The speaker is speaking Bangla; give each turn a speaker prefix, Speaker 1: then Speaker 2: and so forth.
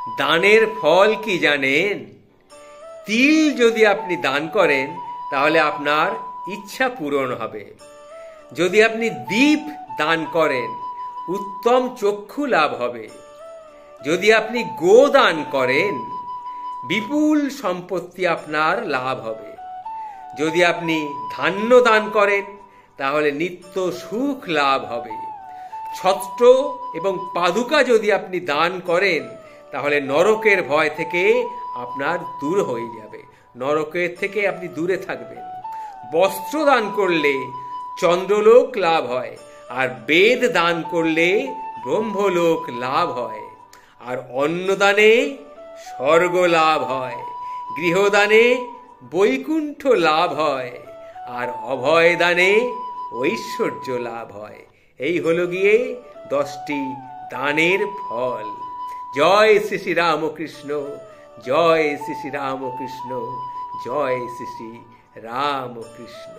Speaker 1: দানের ফল কি জানেন? তিল যদি আপনি দান করেন তাহলে আপনার ইচ্ছা পূরণ হবে। যদি আপনি দীপ দান করেন উত্তম চক্ষু লাভ হবে। যদি আপনি গো দান করেন বিপুল সম্পত্তি আপনার লাভ হবে। যদি আপনি ধান্য দান করেন তাহলে নিত্য সুখ লাভ হবে। ছত্র এবং পাদুকা যদি আপনি দান করেন তাহলে নরকের ভয় থেকে আপনার দূর হয়ে যাবে, নরকের থেকে আপনি দূরে থাকবেন। বস্ত্র দান করলে চন্দ্রলোক লাভ হয়, আর বেদ দান করলে ব্রহ্মলোক লাভ হয়, আর অন্নদানে স্বর্গ লাভ হয়, গৃহদানে বৈকুণ্ঠ লাভ হয়, আর অভয় দানে ঐশ্বর্য লাভ হয়। এই হলো গিয়ে 10টি দানের ফল। জয় শ্রী শ্রী রামকৃষ্ণ, জয় শ্রী শ্রী রামকৃষ্ণ, জয় শ্রী শ্রী রামকৃষ্ণ।